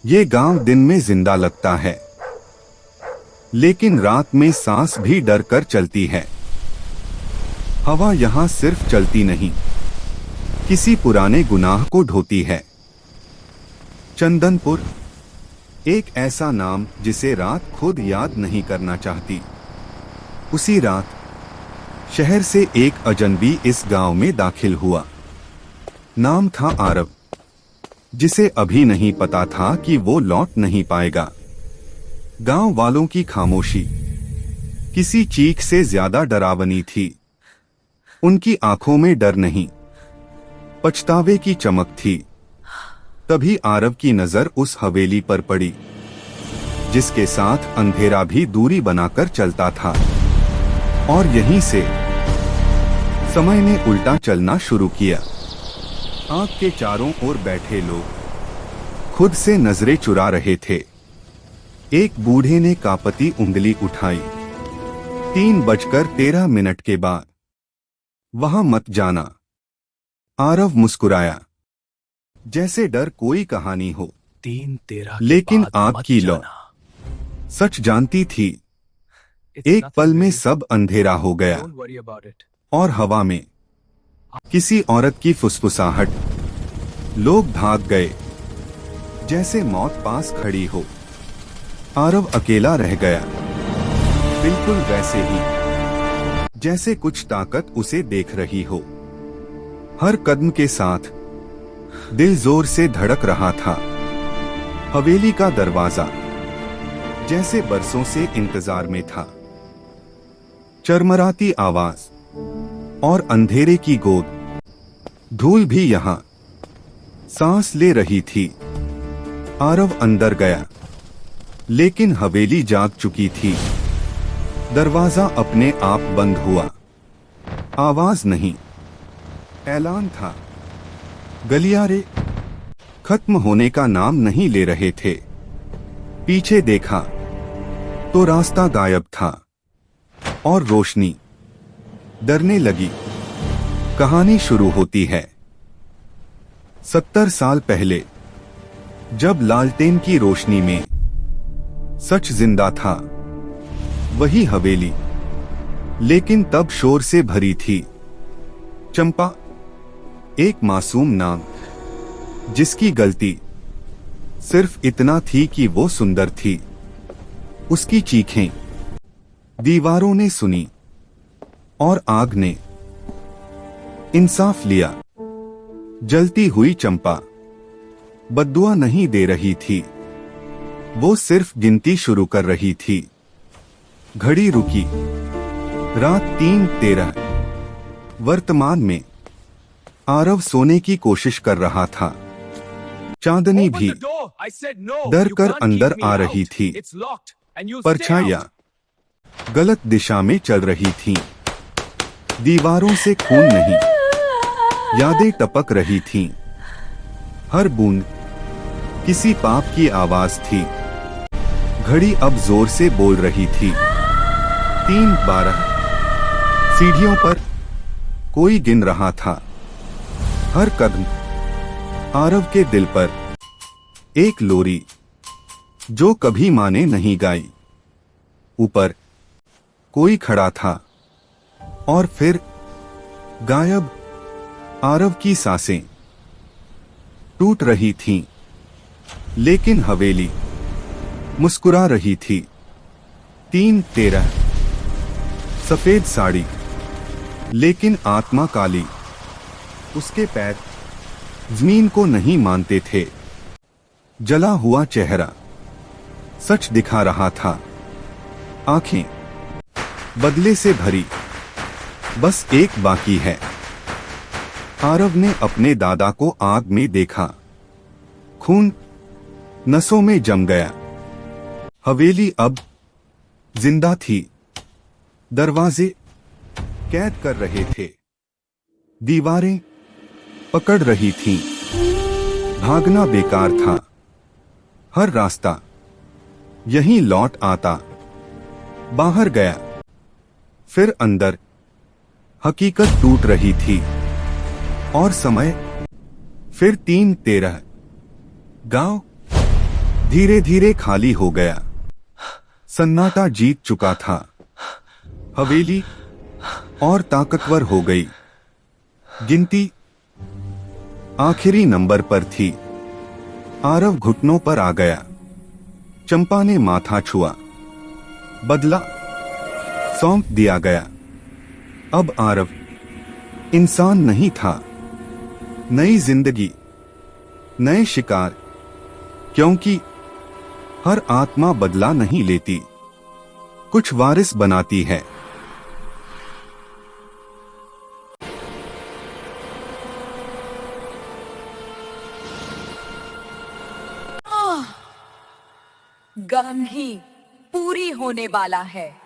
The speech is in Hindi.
ये गांव दिन में जिंदा लगता है, लेकिन रात में सांस भी डर कर चलती है। हवा यहाँ सिर्फ चलती नहीं, किसी पुराने गुनाह को ढोती है। चंदनपुर, एक ऐसा नाम जिसे रात खुद याद नहीं करना चाहती। उसी रात शहर से एक अजनबी इस गांव में दाखिल हुआ। नाम था आरव, जिसे अभी नहीं पता था कि वो लौट नहीं पाएगा। गांव वालों की खामोशी किसी चीख से ज्यादा डरावनी थी। उनकी आंखों में डर नहीं, पछतावे की चमक थी। तभी आरव की नजर उस हवेली पर पड़ी, जिसके साथ अंधेरा भी दूरी बनाकर चलता था। और यहीं से समय ने उल्टा चलना शुरू किया। आग के चारों ओर बैठे लोग खुद से नजरें चुरा रहे थे। एक बूढ़े ने कांपती उंगली उठाई। 3:13 के बाद वहां मत जाना। आरव मुस्कुराया, जैसे डर कोई कहानी हो। 3:13 लेकिन आग की लौ सच जानती थी। एक पल में सब अंधेरा हो गया और हवा में किसी औरत की फुसफुसाहट। लोग भाग गए, जैसे मौत पास खड़ी हो। आरव अकेला रह गया, बिल्कुल वैसे ही जैसे कुछ ताकत उसे देख रही हो। हर कदम के साथ दिल जोर से धड़क रहा था। हवेली का दरवाजा जैसे बरसों से इंतजार में था। चरमराती आवाज और अंधेरे की गोद, धूल भी यहां सांस ले रही थी। आरव अंदर गया, लेकिन हवेली जाग चुकी थी। दरवाजा अपने आप बंद हुआ। आवाज नहीं, ऐलान था। गलियारे खत्म होने का नाम नहीं ले रहे थे। पीछे देखा तो रास्ता गायब था और रोशनी डरने लगी। कहानी शुरू होती है 70 साल पहले, जब लालटेन की रोशनी में सच जिंदा था। वही हवेली, लेकिन तब शोर से भरी थी। चंपा, एक मासूम नाम, जिसकी गलती सिर्फ इतना थी कि वो सुंदर थी। उसकी चीखें दीवारों ने सुनी और आग ने इंसाफ लिया। जलती हुई चंपा बद्दुआ नहीं दे रही थी, वो सिर्फ गिनती शुरू कर रही थी। घड़ी रुकी। रात 3:13। वर्तमान में आरव सोने की कोशिश कर रहा था। चांदनी भी डर कर अंदर आ रही थी। परछाइयां गलत दिशा में चल रही थीं। दीवारों से खून नहीं, यादें टपक रही थीं। हर बूंद किसी पाप की आवाज थी। घड़ी अब जोर से बोल रही थी। 3:12। सीढ़ियों पर कोई गिन रहा था। हर कदम आरव के दिल पर एक लोरी, जो कभी माँ ने नहीं गाई। ऊपर कोई खड़ा था और फिर गायब। आरव की सांसें टूट रही थीं, लेकिन हवेली मुस्कुरा रही थी। 3:13। सफेद साड़ी, लेकिन आत्मा काली। उसके पैर जमीन को नहीं मानते थे। जला हुआ चेहरा सच दिखा रहा था। आंखें बदले से भरी। बस एक बाकी है। आरव ने अपने दादा को आग में देखा। खून नसों में जम गया। हवेली अब जिंदा थी। दरवाजे कैद कर रहे थे। दीवारें पकड़ रही थीं। भागना बेकार था। हर रास्ता यहीं लौट आता। बाहर गया, फिर अंदर। हकीकत टूट रही थी और समय फिर 3:13। गांव धीरे धीरे खाली हो गया। सन्नाटा जीत चुका था। हवेली और ताकतवर हो गई। गिनती आखिरी नंबर पर थी। आरव घुटनों पर आ गया। चंपा ने माथा छुआ। बदला सौंप दिया गया। अब आरव इंसान नहीं था। नई जिंदगी, नए शिकार, क्योंकि हर आत्मा बदला नहीं लेती, कुछ वारिस बनाती है। गम ही पूरी होने वाला है।